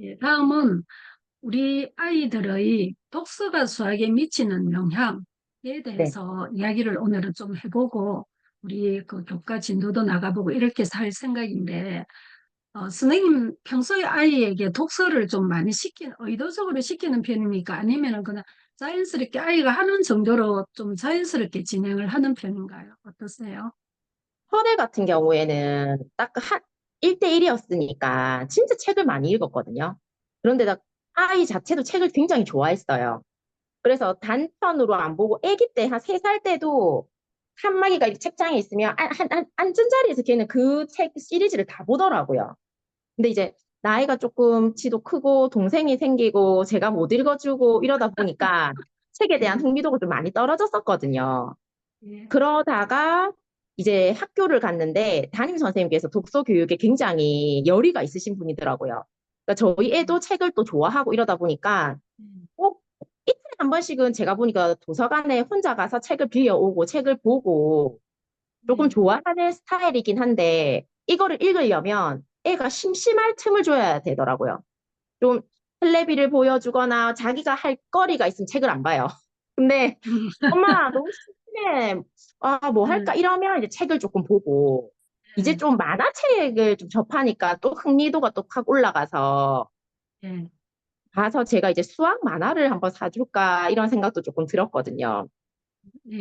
예, 다음은 우리 아이들의 독서가 수학에 미치는 영향에 네. 대해서 이야기를 오늘은 좀 해보고 우리 그 교과 진도도 나가보고 이렇게 살 생각인데 선생님 평소에 아이에게 독서를 좀 많이 의도적으로 시키는 편입니까? 아니면은 그냥 자연스럽게 아이가 하는 정도로 좀 자연스럽게 진행을 하는 편인가요? 어떠세요? 현애 같은 경우에는 딱 1대1이었으니까 진짜 책을 많이 읽었거든요. 그런데다 아이 자체도 책을 굉장히 좋아했어요. 그래서 단편으로 안 보고 아기 때 한 3살 때도 칸막이가 이렇게 책장에 있으면 앉은 자리에서 걔는 그 책 시리즈를 다 보더라고요. 근데 이제 나이가 조금 지도 크고 동생이 생기고 제가 못 읽어주고 이러다 보니까 책에 대한 예, 흥미도가 좀 많이 떨어졌었거든요. 예, 그러다가 이제 학교를 갔는데 담임 선생님께서 독서 교육에 굉장히 열의가 있으신 분이더라고요. 그러니까 저희 애도 책을 또 좋아하고 이러다 보니까 예, 꼭 이틀에 한 번씩은 제가 보니까 도서관에 혼자 가서 책을 빌려오고 책을 보고 조금 예, 좋아하는 스타일이긴 한데 이거를 읽으려면 애가 심심할 틈을 줘야 되더라고요. 좀 텔레비를 보여주거나 자기가 할 거리가 있으면 책을 안 봐요. 근데 엄마 너무 심심해. 아, 뭐 예, 할까? 이러면 이제 책을 조금 보고 이제 예, 좀 만화책을 좀 접하니까 또 흥미도가 또 확 올라가서 예, 가서 제가 이제 수학 만화를 한번 사줄까 이런 생각도 조금 들었거든요.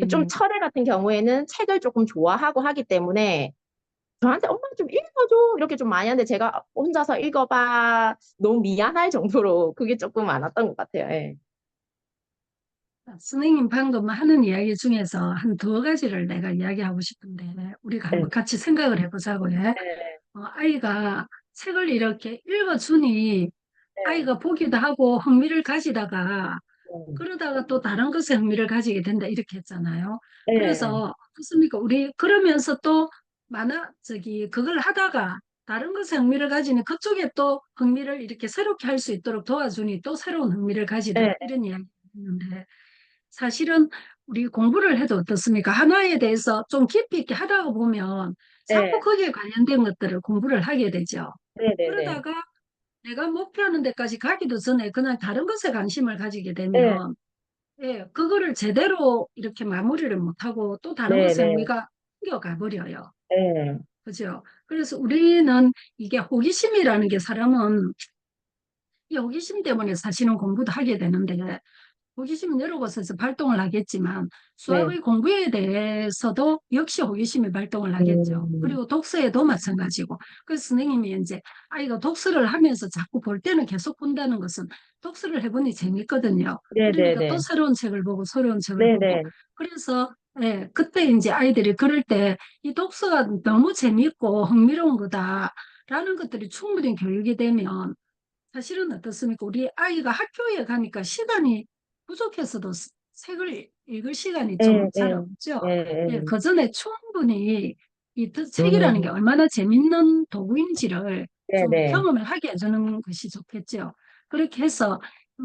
좀 예. 철애 같은 경우에는 책을 조금 좋아하고 하기 때문에 저한테 엄마 좀 읽어줘 이렇게 좀 많이 하는데 제가 혼자서 읽어봐 너무 미안할 정도로 그게 조금 많았던 것 같아요. 예. 선생님 방금 하는 이야기 중에서 한 두 가지를 내가 이야기하고 싶은데 우리가 네. 한번 같이 생각을 해보자고요. 네. 아이가 책을 이렇게 읽어주니 네. 아이가 보기도 하고 흥미를 가지다가 네. 그러다가 또 다른 것에 흥미를 가지게 된다 이렇게 했잖아요. 네. 그래서 어떻습니까? 우리 그러면서 또 그걸 하다가 다른 것에 흥미를 가지니 그쪽에 또 흥미를 이렇게 새롭게 할 수 있도록 도와주니 또 새로운 흥미를 가지더라 네. 이런 이야기 했는데 사실은 우리 공부를 해도 어떻습니까? 하나에 대해서 좀 깊이 있게 하다가 보면 자꾸 네. 거기에 관련된 것들을 공부를 하게 되죠. 네. 네. 네. 그러다가 내가 목표하는 데까지 가기도 전에 그냥 다른 것에 관심을 가지게 네. 되면 예, 그거를 제대로 이렇게 마무리를 못하고 또 다른 네. 것에 네. 흥미가 생겨가 버려요. 네. 그죠? 그래서 우리는 이게 호기심이라는 게 사람은 이 호기심 때문에 사실은 공부도 하게 되는데 호기심은 여러 곳에서 발동을 하겠지만 네. 수학의 공부에 대해서도 역시 호기심이 발동을 하겠죠. 음. 그리고 독서에도 마찬가지고. 그래서 선생님이 이제 아이가 독서를 하면서 자꾸 볼 때는 계속 본다는 것은 독서를 해보니 재밌거든요. 네. 네. 그러니까 또 네. 새로운 책을 보고 새로운 책을 네. 보고. 네. 그래서 예, 그때 이제 아이들이 그럴 때 이 독서가 너무 재밌고 흥미로운 거다라는 것들이 충분히 교육이 되면 사실은 어떻습니까? 우리 아이가 학교에 가니까 시간이 부족해서도 책을 읽을 시간이 좀 네. 잘 네. 없죠. 예, 네. 그 전에 충분히 책이라는 게 음. 얼마나 재밌는 도구인지를 네. 좀 네. 경험을 하게 해주는 것이 좋겠죠. 그렇게 해서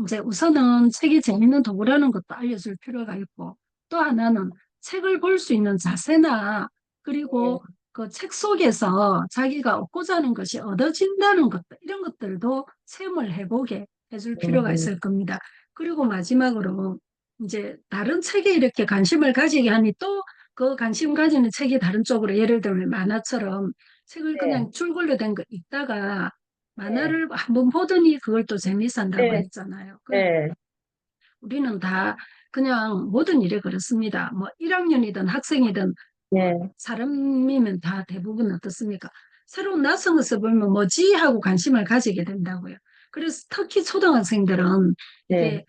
이제 우선은 책이 재밌는 도구라는 것도 알려줄 필요가 있고 또 하나는 책을 볼 수 있는 자세나 그리고 그 책 속에서 자기가 얻고자 하는 것이 얻어진다는 것들, 이런 것들도 체험을 해보게 해줄 필요가 음. 있을 겁니다. 그리고 마지막으로 이제 다른 책에 이렇게 관심을 가지게 하니 또 그 관심 가지는 책이 다른 쪽으로 예를 들면 만화처럼 책을 네. 그냥 줄글로 된 거 읽다가 네. 만화를 한번 보더니 그걸 또 재미산다고 네. 했잖아요. 네. 우리는 다 그냥 모든 일에 그렇습니다. 뭐 1학년이든 학생이든 뭐 네. 사람이면 다 대부분 어떻습니까? 새로운 낯선 것을 보면 뭐지 하고 관심을 가지게 된다고요. 그래서 특히 초등학생들은 네. 이게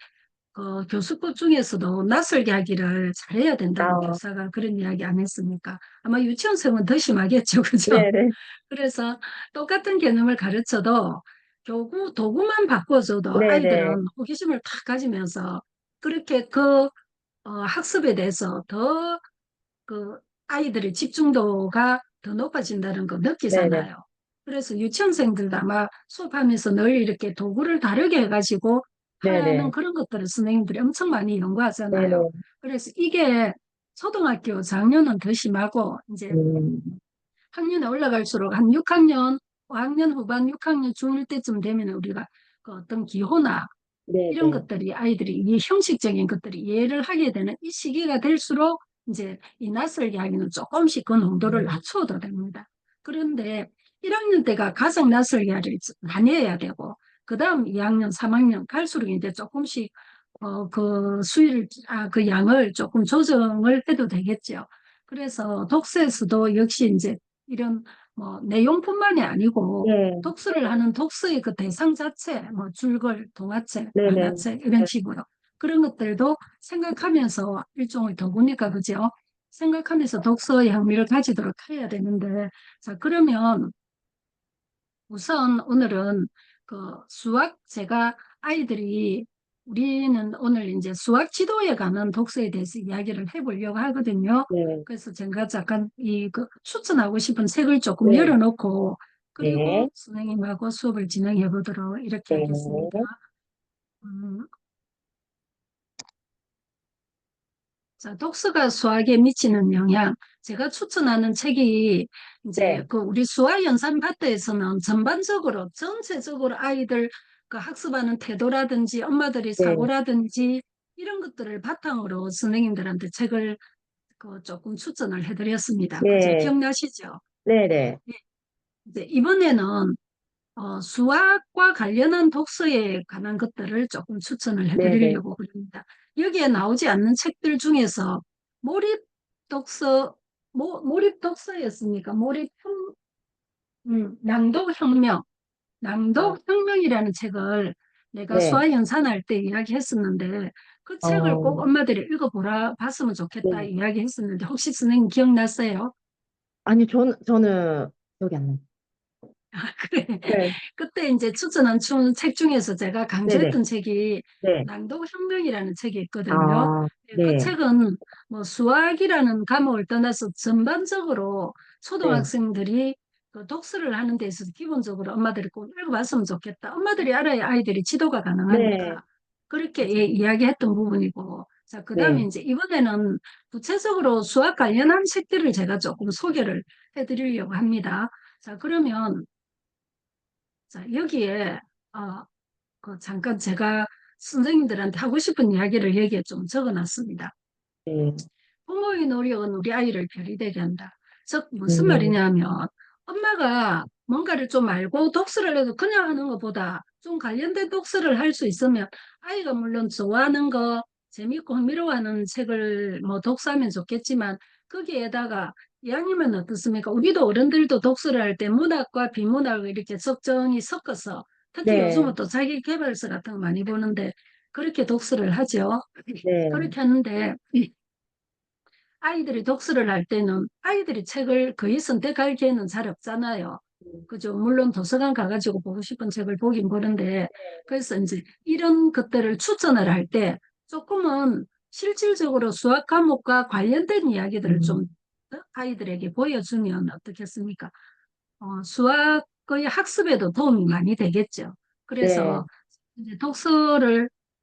교수법 중에서도 낯설게 하기를 잘해야 된다고 아. 교사가 그런 이야기 안 했습니까? 아마 유치원생은 더 심하겠죠, 그죠? 네. 네. 그래서 똑같은 개념을 가르쳐도 도구만 바꿔줘도 네. 네. 아이들은 호기심을 탁 가지면서 그렇게 학습에 대해서 더 그 아이들의 집중도가 더 높아진다는 거 네. 네. 느끼잖아요. 그래서 유치원생들도 아마 수업하면서 늘 이렇게 도구를 다르게 해가지고 네. 하는 네. 그런 것들을 선생님들이 엄청 많이 네. 연구하잖아요. 네. 그래서 이게 초등학교 작년은 더 심하고 이제 음. 학년에 올라갈수록 한 6학년, 5학년 후반, 6학년 중1 때쯤 되면 우리가 그 어떤 기호나 이런 네네. 것들이 아이들이 이 형식적인 것들이 이해를 하게 되는 이 시기가 될수록 이제 이 낯설게 하기는 조금씩 그 농도를 낮춰도 됩니다. 그런데 1학년 때가 가장 낯설게 하를 많이 해야 되고 그 다음 2학년, 3학년 갈수록 이제 조금씩 그 그 양을 조금 조정을 해도 되겠죠. 그래서 독서에서도 역시 이제 이런 뭐 내용뿐만이 아니고 네. 독서를 하는 독서의 그 대상 자체, 뭐 줄글, 동화책, 네네. 만화책 이런 식으로 그런 것들도 생각하면서 일종의 도구니까 그죠? 생각하면서 독서의 흥미를 가지도록 해야 되는데 자 그러면 우선 오늘은 그 수학 제가 아이들이 우리는 오늘 이제 수학 지도에 관한 독서에 대해서 이야기를 해보려고 하거든요. 네. 그래서 제가 잠깐 이 그 추천하고 싶은 책을 조금 네. 열어놓고 그리고 네. 선생님하고 수업을 진행해 보도록 이렇게 하겠습니다. 네. 음, 자, 독서가 수학에 미치는 영향. 제가 추천하는 책이 이제 네. 그 우리 수학 연산 파트에서는 전반적으로 전체적으로 아이들 그 학습하는 태도라든지 엄마들이 네. 사고라든지 이런 것들을 바탕으로 선생님들한테 책을 그 조금 추천을 해드렸습니다. 그죠? 네. 기억나시죠? 네네. 예. 이제 이번에는 수학과 관련한 독서에 관한 것들을 조금 추천을 네네. 해드리려고 그럽니다. 여기에 나오지 않는 책들 중에서 몰입 독서, 몰입 독서였습니까? 낭독혁명, 아, 낭독혁명이라는 책을 내가 네. 수학연산할 때 이야기했었는데 그 책을 꼭 어, 엄마들이 읽어보라, 봤으면 좋겠다 네. 이야기했었는데 혹시 선생님 기억났어요? 아니, 저는 기억이 안 나요. 그래. 네. 그때 이제 추천한 책 중에서 제가 네네. 강조했던 책이 네. 낭독혁명이라는 책이 있거든요. 아, 예, 그 네. 책은 뭐 수학이라는 과목을 떠나서 전반적으로 네. 초등학생들이 그 독서를 하는 데 있어서 기본적으로 엄마들이 꼭 읽어봤으면 좋겠다. 엄마들이 알아야 아이들이 지도가 네. 가능하니까 그렇게 맞아요. 이야기했던 부분이고. 자, 그 다음에 네. 이제 이번에는 구체적으로 수학 관련한 책들을 제가 조금 소개를 해드리려고 합니다. 자, 그러면 자, 여기에 그 잠깐 제가 선생님들한테 하고 싶은 이야기를 여기에 좀 적어놨습니다. 네. 부모의 노력은 우리 아이를 별이 되게 한다. 즉 무슨 음, 말이냐면 엄마가 뭔가를 좀 알고 독서를 해도 그냥 하는 것보다 좀 관련된 독서를 할 수 있으면 아이가 물론 좋아하는 거 재밌고 흥미로워하는 책을 뭐 독서하면 좋겠지만 거기에다가 이왕이면 어떻습니까? 우리도 어른들도 독서를 할 때 문학과 비문학을 이렇게 적정히 섞어서 특히 네. 요즘은 또 자기 개발서 같은 거 많이 보는데 그렇게 독서를 하죠. 네. 그렇게 하는데 아이들이 독서를 할 때는 아이들이 책을 거의 선택할 기회는 잘 없잖아요. 그죠? 물론 도서관 가가지고 보고 싶은 책을 보긴 보는데, 그래서 이제 이런 것들을 추천을 할 때 조금은 실질적으로 수학 과목과 관련된 이야기들을 음, 좀 아이들에게 보여주면 어떻겠습니까? 수학의 학습에도 도움이 많이 되겠죠. 네. 그래서 이제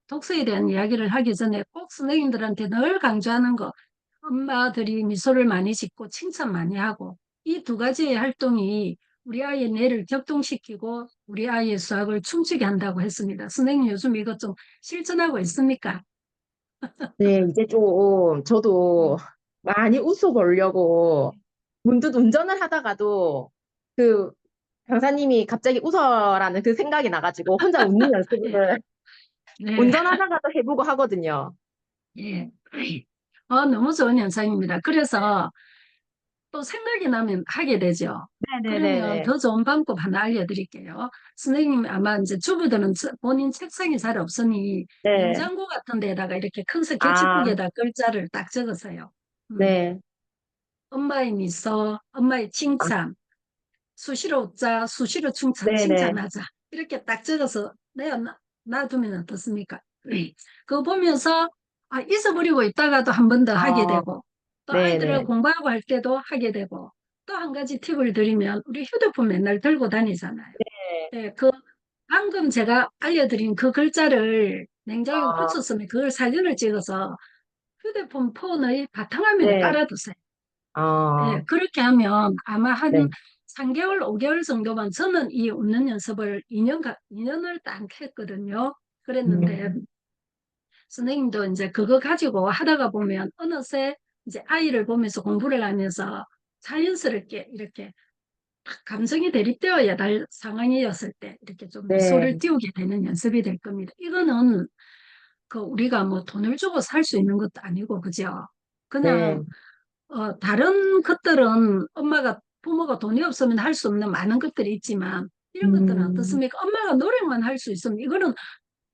독서에 대한 이야기를 하기 전에 꼭 선생님들한테 늘 강조하는 거, 엄마들이 미소를 많이 짓고 칭찬 많이 하고 이 두 가지의 활동이 우리 아이의 뇌를 격동시키고 우리 아이의 수학을 춤추게 한다고 했습니다. 선생님 요즘 이것 좀 실천하고 있습니까? 네. 이제 좀, 저도 음, 많이 웃어보려고, 문득 운전을 하다가도, 그, 강사님이 갑자기 웃어라는 그 생각이 나가지고, 혼자 웃는 예, 연습을 네, 운전하다가도 해보고 하거든요. 예. 너무 좋은 현상입니다. 그래서 또 생각이 나면 하게 되죠. 그러면 네네네네. 더 좋은 방법 하나 알려드릴게요. 선생님 아마 이제 주부들은 본인 책상이 잘 없으니 네. 냉장고 같은 데다가 이렇게 큰 아, 스케치북에다 글자를 딱 적으세요. 음, 네. 엄마의 미소, 엄마의 아, 칭찬, 수시로 웃자, 수시로 네네. 칭찬하자. 이렇게 딱 적어서 놔두면 어떻습니까? 그거 보면서 잊어버리고 있다가도 한 번 더 하게 아, 되고 또 아이들하고 네네. 공부하고 할 때도 하게 되고 또 한 가지 팁을 드리면 우리 휴대폰 맨날 들고 다니잖아요. 네. 네, 그 방금 제가 알려드린 그 글자를 냉장고에 아, 꽂혔으면 그걸 사진을 찍어서 휴대폰 폰의 바탕화면에 네. 깔아두세요. 아, 예, 그렇게 하면 아마 한 네. 3개월, 5개월 정도만 저는 이 웃는 연습을 2년을 딱 했거든요. 그랬는데 음, 선생님도 이제 그거 가지고 하다가 보면 어느새 이제 아이를 보면서 공부를 하면서 자연스럽게 이렇게 딱 감정이 대립되어야 할 상황이었을 때 이렇게 좀 네, 미소를 띄우게 되는 연습이 될 겁니다. 이거는 그 우리가 뭐 돈을 주고 살 수 있는 것도 아니고 그죠? 네, 그냥 다른 것들은 부모가 돈이 없으면 할 수 없는 많은 것들이 있지만 이런 것들은 음, 어떻습니까? 엄마가 노력만 할 수 있으면 이거는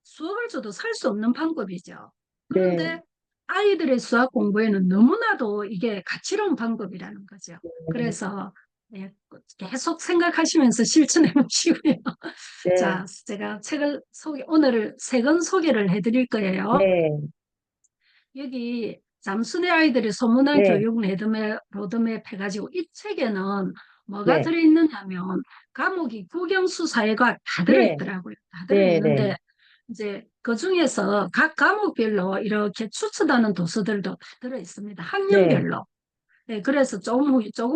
수업을 줘도 살 수 없는 방법이죠. 네, 그런데 아이들의 수학 공부에는 너무나도 이게 가치로운 방법이라는 거죠. 그래서 네, 계속 생각하시면서 실천해 보시고요. 네, 자, 제가 오늘 세 권 소개를 해드릴 거예요. 네, 여기 잠수내 아이들의 소문난 네, 교육 로드맵 해가지고 이 책에는 뭐가 네, 들어있느냐면 과목이 국영수 사회과학 다 네, 들어있더라고요. 다 네, 네, 들어있는데 이제 그 중에서 각 과목별로 이렇게 추천하는 도서들도 다 들어있습니다. 네, 학년별로. 네, 그래서 조금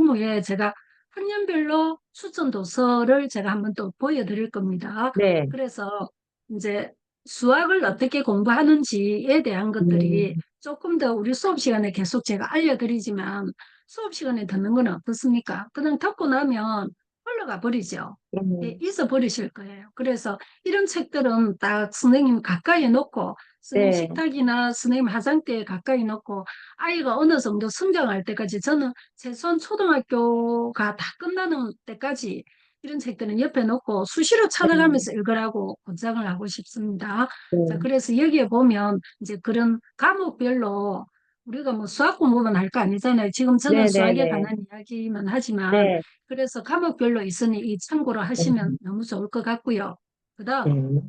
후에 제가 학년별로 추천 도서를 제가 한번 또 보여드릴 겁니다. 네, 그래서 이제 수학을 어떻게 공부하는지에 대한 음, 것들이 조금 더 우리 수업 시간에 계속 제가 알려드리지만 수업 시간에 듣는 건 어떻습니까? 그냥 듣고 나면 흘러가 버리죠. 예, 음, 잊어버리실 거예요. 그래서 이런 책들은 딱 선생님 가까이 놓고 선생님 네, 식탁이나 선생님 화장대에 가까이 놓고 아이가 어느 정도 성장할 때까지 저는 최소한 초등학교가 다 끝나는 때까지 이런 책들은 옆에 놓고 수시로 네, 찾아가면서 읽으라고 권장을 하고 싶습니다. 자, 네, 그래서 여기에 보면 이제 그런 과목별로 우리가 뭐 수학 공부만 할 거 아니잖아요. 지금 저는 네, 네, 수학에 네, 관한 이야기만 하지만 네, 그래서 과목별로 있으니 이 참고로 하시면 너무 좋을 것 같고요. 그다음 네.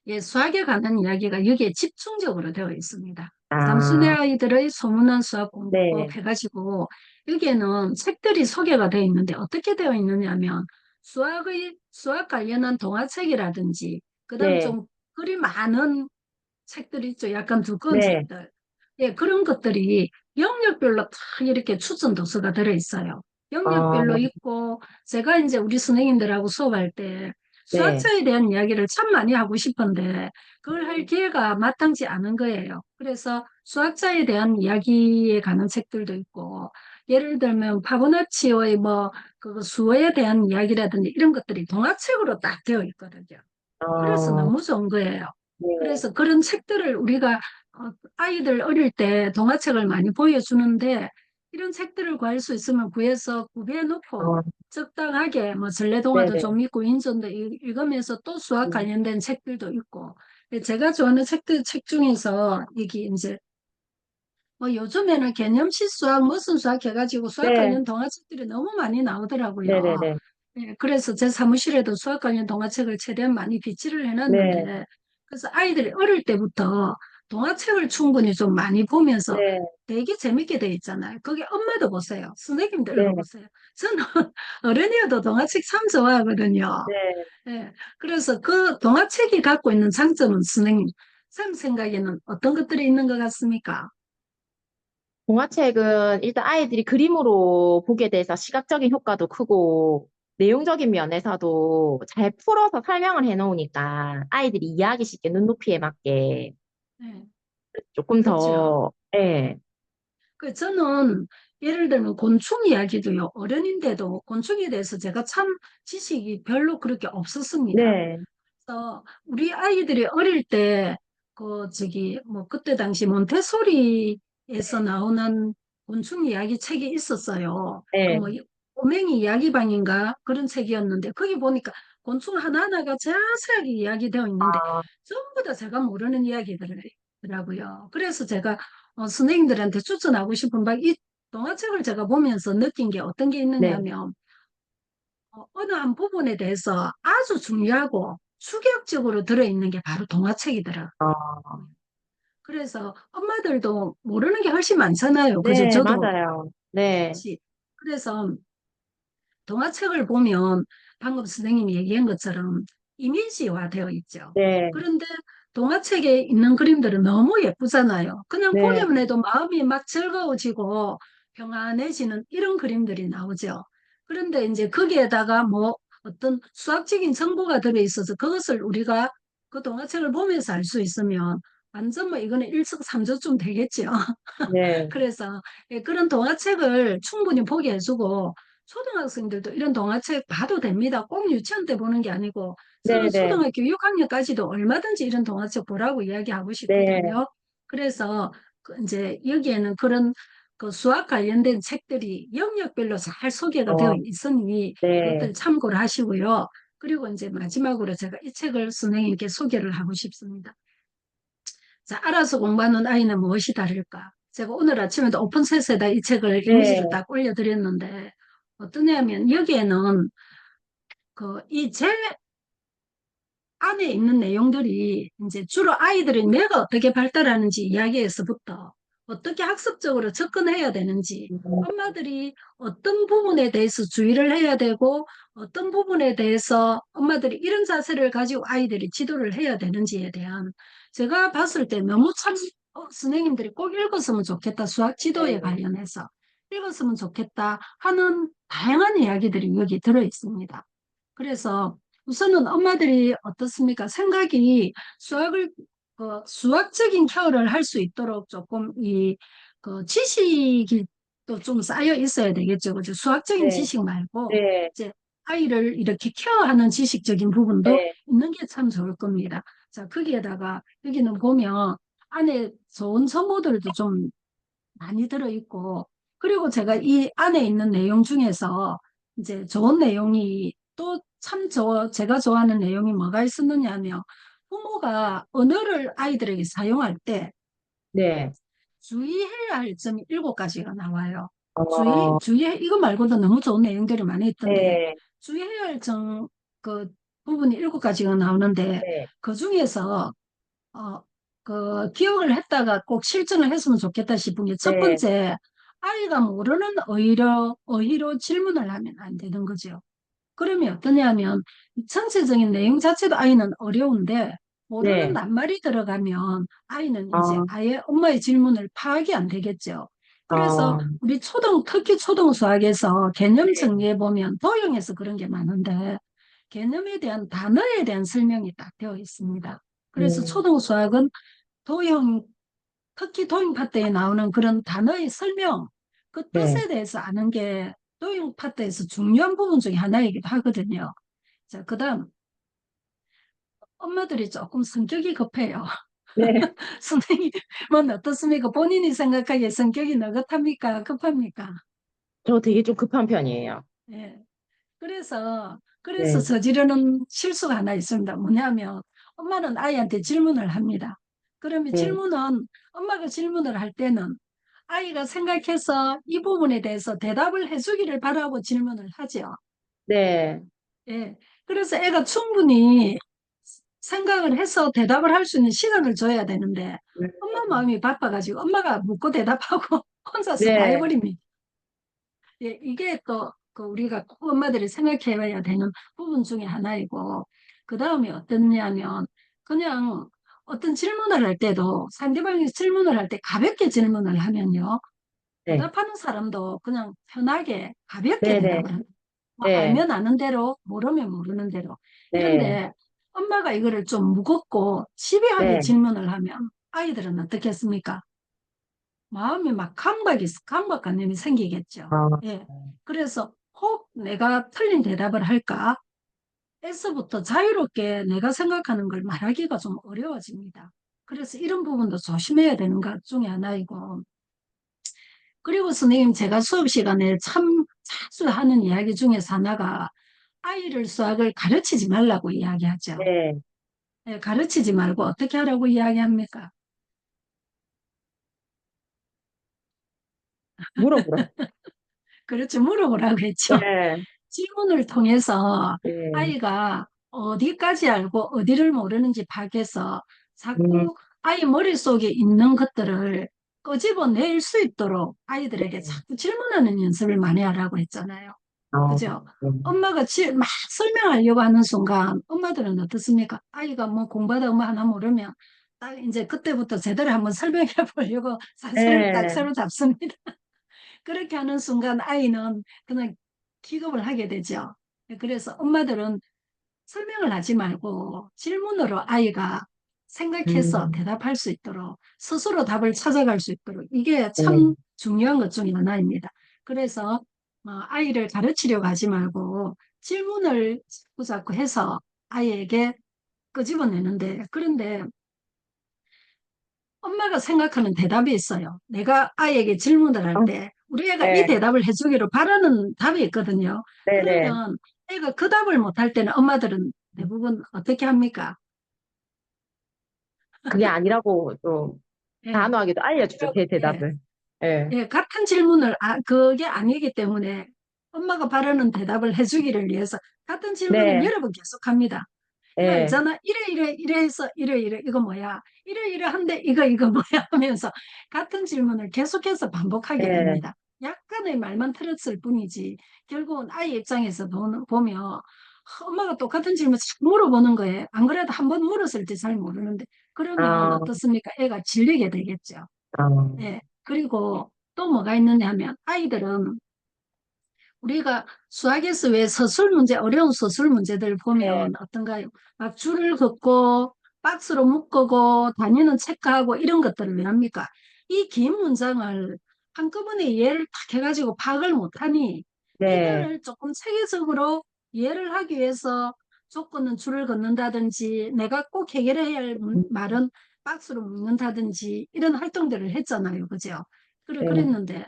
예, 수학에 관한 이야기가 여기에 집중적으로 되어 있습니다. 삼순의 아, 아이들의 소문난 수학 네, 공부법 해가지고 여기에는 책들이 소개가 되어 있는데 어떻게 되어 있느냐면 수학 관련한 동화책이라든지 그다음 네, 좀 글이 많은 책들 있죠. 약간 두꺼운 네, 책들. 예, 그런 것들이 영역별로 다 이렇게 추천 도서가 들어 있어요. 아, 영역별로 있고 제가 이제 우리 선생님들하고 수업할 때 네, 수학자에 대한 이야기를 참 많이 하고 싶은데 그걸 할 기회가 마땅치 않은 거예요. 그래서 수학자에 대한 이야기에 관한 책들도 있고 예를 들면 파보나치오의 뭐 그 수어에 대한 이야기라든지 이런 것들이 동화책으로 딱 되어 있거든요. 그래서 아, 너무 좋은 거예요. 네, 그래서 그런 책들을 우리가 아이들 어릴 때 동화책을 많이 보여주는데 이런 책들을 구할 수 있으면 구해서 구비해 놓고 아, 적당하게 뭐 네, 전래동화도 네, 좀 있고 인전도 읽으면서 또 수학 음, 관련된 책들도 있고 제가 좋아하는 책 중에서 이게 이제 뭐 요즘에는 개념식 수학 무슨 수학 해가지고 수학 네, 관련 동화책들이 너무 많이 네, 네, 나오더라고요. 네, 예, 그래서 제 사무실에도 수학 관련 동화책을 최대한 많이 비치를 네, 해놨는데, 그래서 아이들이 어릴 때부터 동화책을 충분히 좀 많이 보면서 네, 되게 재밌게 돼 있잖아요. 거기 엄마도 보세요. 선생님도 네, 읽어보세요. 저는 어른이어도 동화책 참 좋아하거든요. 네. 예, 그래서 그 동화책이 갖고 있는 장점은 선생님 생각에는 어떤 것들이 있는 것 같습니까? 동화책은 일단 아이들이 그림으로 보게 돼서 시각적인 효과도 크고, 내용적인 면에서도 잘 풀어서 설명을 해놓으니까 아이들이 이해하기 쉽게 눈높이에 맞게 예, 조금 그렇죠. 더, 예, 저는 예를 들면 곤충 이야기도요, 어른인데도 곤충에 대해서 제가 참 지식이 별로 그렇게 없었습니다. 네, 그래서 우리 아이들이 어릴 때, 뭐, 그때 당시 몬테소리에서 나오는 곤충 이야기 책이 있었어요. 네, 꼬맹이 이야기방인가? 그런 책이었는데, 거기 보니까 곤충 하나하나가 자세하게 이야기되어 있는데, 아, 전부 다 제가 모르는 이야기들이더라고요. 그래서 제가 선생님들한테 추천하고 싶은 이 동화책을 제가 보면서 느낀 게 어떤 게 네, 있느냐면, 어느 한 부분에 대해서 아주 중요하고 추격적으로 들어있는 게 바로 동화책이더라고요. 아, 그래서 엄마들도 모르는 게 훨씬 많잖아요. 그죠? 네, 저도 맞아요. 네, 그렇지. 그래서 동화책을 보면 방금 선생님이 얘기한 것처럼 이미지화 되어 있죠. 네, 그런데 동화책에 있는 그림들은 너무 예쁘잖아요. 그냥 네, 보기만 해도 마음이 막 즐거워지고 평안해지는 이런 그림들이 나오죠. 그런데 이제 거기에다가 뭐 어떤 수학적인 정보가 들어있어서 그것을 우리가 그 동화책을 보면서 알 수 있으면 완전 뭐 이거는 일석삼조쯤 되겠죠. 네, 그래서 예, 그런 동화책을 충분히 보게 해주고 초등학생들도 이런 동화책 봐도 됩니다. 꼭 유치원 때 보는 게 아니고 저는 네, 네, 초등학교 6학년까지도 얼마든지 이런 동화책 보라고 이야기하고 네, 싶거든요. 그래서 이제 여기에는 그런 그 수학 관련된 책들이 영역별로 잘 소개가 되어 어, 있으니 네, 그것들 참고를 하시고요. 그리고 이제 마지막으로 제가 이 책을 선생님께 소개를 하고 싶습니다. 자, 알아서 공부하는 아이는 무엇이 다를까? 제가 오늘 아침에도 오픈셋에다 이 책을 이미지를 네, 딱 올려드렸는데 어떠냐면 여기에는 이 책 안에 있는 내용들이 이제 주로 아이들의 뇌가 어떻게 발달하는지 이야기에서부터 어떻게 학습적으로 접근해야 되는지 엄마들이 어떤 부분에 대해서 주의를 해야 되고 어떤 부분에 대해서 엄마들이 이런 자세를 가지고 아이들이 지도를 해야 되는지에 대한 제가 봤을 때 너무 참 선생님들이 꼭 읽었으면 좋겠다. 수학 지도에 네, 관련해서 읽었으면 좋겠다 하는 다양한 이야기들이 여기 들어 있습니다. 그래서 우선은 엄마들이 어떻습니까? 생각이 수학을 수학적인 케어를 할 수 있도록 조금 지식이 또 좀 쌓여 있어야 되겠죠. 그죠? 수학적인 네, 지식 말고 네, 이제 아이를 이렇게 케어하는 지식적인 부분도 네, 있는 게 참 좋을 겁니다. 자, 거기에다가 여기는 보면 안에 좋은 정보들도 좀 많이 들어있고, 그리고 제가 이 안에 있는 내용 중에서 이제 좋은 내용이 또 참 제가 좋아하는 내용이 뭐가 있었느냐 하면, 부모가 언어를 아이들에게 사용할 때 네, 주의해야 할 점이 7가지가 나와요. 어, 이거 말고도 너무 좋은 내용들이 많이 있던데, 네, 주의해야 할 부분이 7가지가 나오는데, 네, 그 중에서 어, 기억을 했다가 꼭 실천을 했으면 좋겠다 싶은 게 첫 네, 번째, 아이가 모르는 어휘로 질문을 하면 안 되는 거죠. 그러면 어떠냐면, 전체적인 내용 자체도 아이는 어려운데, 모르는 네, 낱말이 들어가면 아이는 이제 어, 아예 엄마의 질문을 파악이 안 되겠죠. 그래서 어, 우리 특히 초등 수학에서 개념 네, 정리해 보면 도형에서 그런 게 많은데, 개념에 대한 단어에 대한 설명이 딱 되어 있습니다. 그래서 음, 초등 수학은 도형, 특히 도형 파트에 나오는 그런 단어의 설명, 그 네, 뜻에 대해서 아는 게 도형 파트에서 중요한 부분 중에 하나이기도 하거든요. 자, 그 다음, 엄마들이 조금 성격이 급해요. 네. 선생님은 어떻습니까? 본인이 생각하기에 성격이 느긋합니까? 급합니까? 저 되게 좀 급한 편이에요. 예. 그래서 네, 저지르는 실수가 하나 있습니다. 뭐냐면, 엄마는 아이한테 질문을 합니다. 그러면 네, 엄마가 질문을 할 때는 아이가 생각해서 이 부분에 대해서 대답을 해주기를 바라고 질문을 하죠. 네, 예. 그래서 애가 충분히 생각을 해서 대답을 할 수 있는 시간을 줘야 되는데, 엄마 마음이 바빠가지고 엄마가 묻고 대답하고 혼자서 다 네, 해버립니다. 예, 이게 또 우리가 꼭 엄마들이 생각해 봐야 되는 부분 중에 하나이고, 그 다음에 어떻냐면, 그냥 어떤 질문을 할 때도 상대방이 질문을 할 때 가볍게 질문을 하면요. 네, 대답하는 사람도 그냥 편하게 가볍게 네, 네, 대답을 합니다. 뭐 네, 알면 아는 대로, 모르면 모르는 대로. 네, 이런데 엄마가 이거를 좀 무겁고 집요하게 네, 질문을 하면 아이들은 어떻겠습니까? 마음이 막 강박관념이 생기겠죠. 어, 예. 그래서 혹 내가 틀린 대답을 할까? 에서부터 자유롭게 내가 생각하는 걸 말하기가 좀 어려워집니다. 그래서 이런 부분도 조심해야 되는 것 중에 하나이고. 그리고 선생님, 제가 수업 시간에 참 자주 하는 이야기 중에서 하나가 아이를 수학을 가르치지 말라고 이야기하죠. 네. 예, 가르치지 말고 어떻게 하라고 이야기합니까? 물어보라. 그렇죠. 물어보라고 했죠. 네, 질문을 통해서 네, 아이가 어디까지 알고 어디를 모르는지 파악해서 음, 자꾸 아이 머릿속에 있는 것들을 끄집어낼 수 있도록 아이들에게 네, 자꾸 질문하는 연습을 많이 하라고 했잖아요. 어, 그죠? 네, 엄마가 막 설명하려고 하는 순간 엄마들은 어떻습니까? 아이가 뭐 공부하다 뭐 하나 모르면 딱 이제 그때부터 제대로 한번 설명해 보려고 사슬을 딱 네, 새로 잡습니다. 그렇게 하는 순간 아이는 그냥 기겁을 하게 되죠. 그래서 엄마들은 설명을 하지 말고 질문으로 아이가 생각해서 음, 대답할 수 있도록 스스로 답을 찾아갈 수 있도록 이게 네, 참 중요한 것 중에 하나입니다. 그래서 아이를 가르치려고 하지 말고 질문을 자꾸 해서 아이에게 끄집어내는데 그런데 엄마가 생각하는 대답이 있어요. 내가 아이에게 질문을 할 어, 때 우리 애가 이 네, 대답을 해주기를 바라는 답이 있거든요. 네, 네. 그러면 애가 그 답을 못할 때는 엄마들은 대부분 어떻게 합니까? 그게 아니라고 좀 예, 단호하게도 알려주죠, 제 예, 대답을. 예, 예, 같은 질문을 그게 아니기 때문에 엄마가 바라는 대답을 해주기를 위해서 같은 질문을 네, 여러 번 계속합니다. 이거 예, 알잖아. 이래 해서 이래 이거 뭐야? 이래 한데 이거 뭐야? 하면서 같은 질문을 계속해서 반복하게 예, 됩니다. 약간의 말만 틀었을 뿐이지 결국은 아이 입장에서 보면 엄마가 똑같은 질문 을 물어보는 거예요. 안 그래도 한 번 물었을 때 잘 모르는데 그러면 아, 어떻습니까? 애가 질리게 되겠죠. 아, 예. 그리고 또 뭐가 있느냐 하면 아이들은 우리가 수학에서 왜 서술 문제, 어려운 서술 문제들 네, 보면 어떤가요? 막 줄을 긋고 박스로 묶고 단위는 체크하고 이런 것들을 왜 합니까? 이 긴 문장을 한꺼번에 이해를 탁 해가지고 파악을 못하니 네, 이거를 조금 체계적으로 이해를 하기 위해서 조건은 줄을 긋는다든지 내가 꼭 해결해야 할 음, 말은 박스로 묶는다든지 이런 활동들을 했잖아요. 그죠? 네, 그랬는데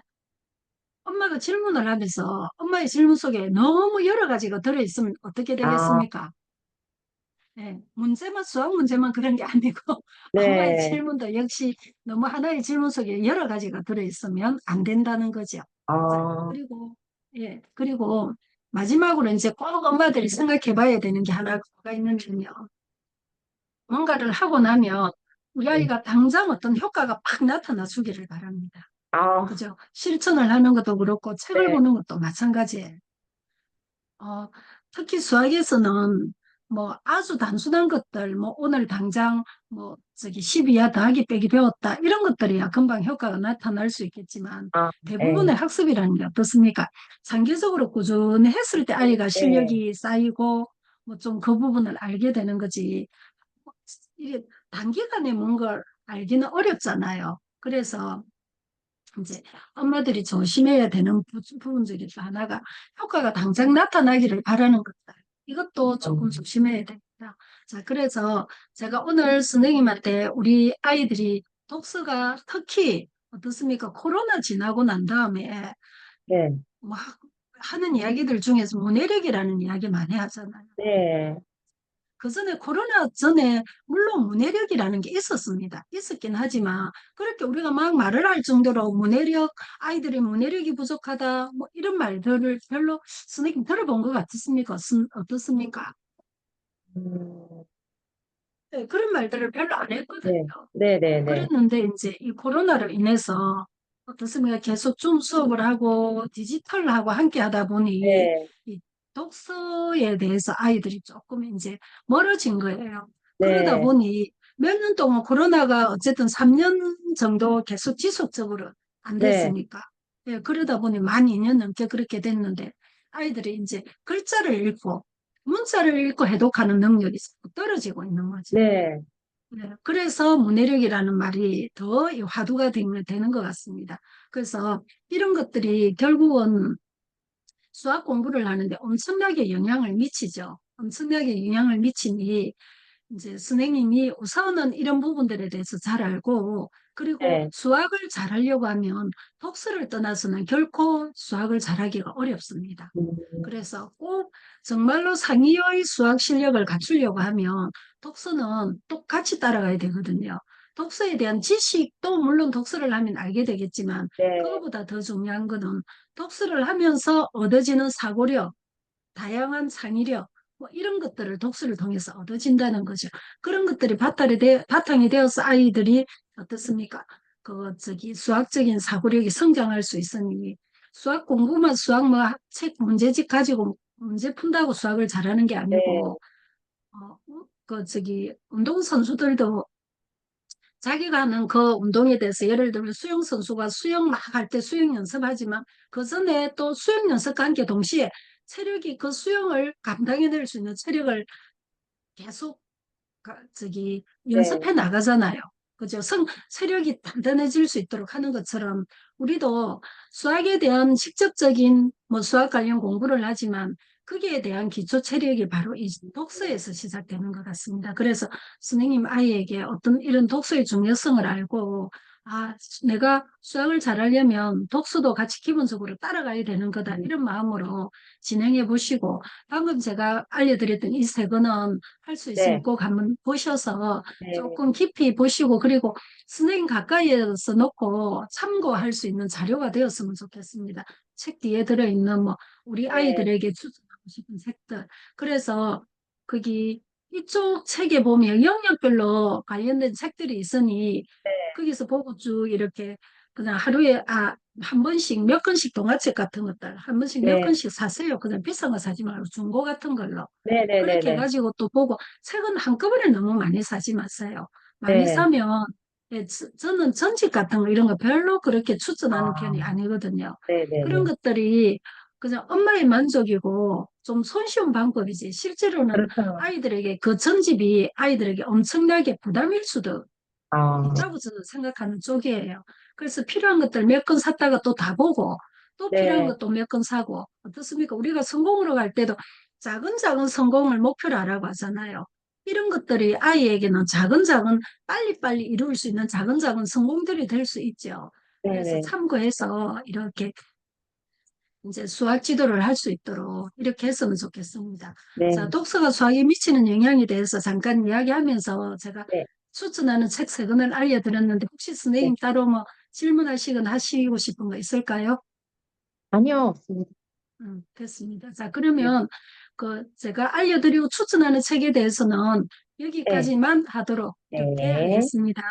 엄마가 질문을 하면서 엄마의 질문 속에 너무 여러 가지가 들어있으면 어떻게 아, 되겠습니까? 예, 문제만, 수학 문제만 그런 게 아니고 엄마의 네, 질문도 역시 너무 하나의 질문 속에 여러 가지가 들어있으면 안 된다는 거죠. 자, 아, 그리고 마지막으로 이제 꼭 엄마들이 생각해 봐야 되는 게 하나가 있는데요. 뭔가를 하고 나면 우리 네, 아이가 당장 어떤 효과가 팍 나타나 주기를 바랍니다. 아, 그죠? 실천을 하는 것도 그렇고 책을 네, 보는 것도 마찬가지예요. 어, 특히 수학에서는 뭐 아주 단순한 것들, 뭐 오늘 당장 뭐 저기 12야 더하기 빼기 배웠다 이런 것들이야 금방 효과가 나타날 수 있겠지만 아, 네, 대부분의 학습이라는 게 어떻습니까? 장기적으로 꾸준히 했을 때 아이가 네, 실력이 쌓이고 뭐 좀 그 부분을 알게 되는 거지. 이게 단기간에 뭔가 알기는 어렵잖아요. 그래서 이제 엄마들이 조심해야 되는 부분 중에 또 하나가 효과가 당장 나타나기를 바라는 것다. 이것도 조금 음, 조심해야 됩니다. 자, 그래서 제가 오늘 선생님한테 우리 아이들이 독서가 특히 어떻습니까? 코로나 지나고 난 다음에 네, 뭐 하는 이야기들 중에서 문해력이라는 이야기 많이 하잖아요. 네, 그 전에 코로나 전에 물론 문해력이라는 게 있었습니다. 있었긴 하지만 그렇게 우리가 막 말을 할 정도로 아이들의 문해력이 부족하다 뭐 이런 말들을 별로 선생님 들어본 것 같습니까? 어떻습니까? 음, 네, 그런 말들을 별로 안 했거든요. 네, 네, 네, 네, 그랬는데 이제 이 코로나로 인해서 어떻습니까? 계속 줌 수업을 하고 디지털하고 함께 하다 보니 네, 이 독서에 대해서 아이들이 조금 이제 멀어진 거예요. 그러다 네, 보니 몇 년 동안 코로나가 어쨌든 3년 정도 계속 지속적으로 안 네, 됐으니까. 예, 그러다 보니 만 2년 넘게 그렇게 됐는데 아이들이 이제 글자를 읽고 문자를 읽고 해독하는 능력이 떨어지고 있는 거죠. 네, 네, 그래서 문해력이라는 말이 더 이 화두가 되는 것 같습니다. 그래서 이런 것들이 결국은 수학 공부를 하는데 엄청나게 영향을 미치죠. 엄청나게 영향을 미치니 이제 선생님이 우선은 이런 부분들에 대해서 잘 알고 그리고 네, 수학을 잘하려고 하면 독서를 떠나서는 결코 수학을 잘하기가 어렵습니다. 음, 그래서 꼭 정말로 상위의 수학 실력을 갖추려고 하면 독서는 똑같이 따라가야 되거든요. 독서에 대한 지식도 물론 독서를 하면 알게 되겠지만 네, 그거보다 더 중요한 거는 독서를 하면서 얻어지는 사고력, 다양한 창의력, 뭐 이런 것들을 독서를 통해서 얻어진다는 거죠. 그런 것들이 바탕이 되어서 아이들이 어떻습니까? 수학적인 사고력이 성장할 수 있으니 수학 공부만 수학 뭐 책 문제집 가지고 문제 푼다고 수학을 잘하는 게 네, 아니고 운동 선수들도 자기가 하는 그 운동에 대해서 예를 들면 수영 선수가 수영 막 할 때 수영 연습하지만 그 전에 또 수영 연습과 함께 동시에 체력이 그 수영을 감당해낼 수 있는 체력을 계속 네, 연습해 나가잖아요. 그죠? 세력이 단단해질 수 있도록 하는 것처럼 우리도 수학에 대한 직접적인 뭐 수학 관련 공부를 하지만 거기에 대한 기초 체력이 바로 이 독서에서 시작되는 것 같습니다. 그래서 선생님 아이에게 어떤 이런 독서의 중요성을 알고 아, 내가 수학을 잘하려면 독서도 같이 기본적으로 따라가야 되는 거다. 음, 이런 마음으로 진행해 보시고 방금 제가 알려드렸던 이 세 권은 할 수 있으면 네, 꼭 한번 보셔서 네, 조금 깊이 보시고 그리고 선생님 가까이에서 놓고 참고할 수 있는 자료가 되었으면 좋겠습니다. 책 뒤에 들어있는 뭐 우리 네, 아이들에게 추천하고 싶은 책들. 그래서 거기 이쪽 책에 보면 영역별로 관련된 책들이 있으니 거기서 보고 쭉 이렇게 그냥 하루에 한 번씩 몇 권씩 동화책 같은 것들 한 번씩 몇 네, 권씩 사세요. 그냥 비싼 거 사지 말고 중고 같은 걸로. 네, 네, 네, 그렇게 네, 해가지고 또 보고 책은 한꺼번에 너무 많이 사지 마세요. 많이 네, 사면 저는 전집 같은 거 이런 거 별로 그렇게 추천하는 아, 편이 아니거든요. 네, 네, 그런 네. 것들이 그냥 엄마의 만족이고 좀 손쉬운 방법이지 실제로는 그렇죠. 아이들에게 그 전집이 아이들에게 엄청나게 부담일 수도 아, 있다고 저는 생각하는 쪽이에요. 그래서 필요한 것들 몇 건 샀다가 또 다 보고 또 필요한 네, 것도 몇 건 사고 어떻습니까? 우리가 성공으로 갈 때도 작은 작은 성공을 목표로 하라고 하잖아요. 이런 것들이 아이에게는 작은 작은 빨리빨리 이룰 수 있는 작은 작은 성공들이 될 수 있죠. 네, 그래서 네, 참고해서 이렇게 이제 수학 지도를 할 수 있도록 이렇게 했으면 좋겠습니다. 자, 네, 독서가 수학에 미치는 영향에 대해서 잠깐 이야기하면서 제가 네, 추천하는 책 세 권을 알려드렸는데 혹시 네. 선생님 따로 뭐 질문하시거나 하시고 싶은 거 있을까요? 아니요, 없습니다. 됐습니다. 자, 네, 그러면 그 제가 알려드리고 추천하는 책에 대해서는 네, 여기까지만 하도록 이렇게 네. 하겠습니다.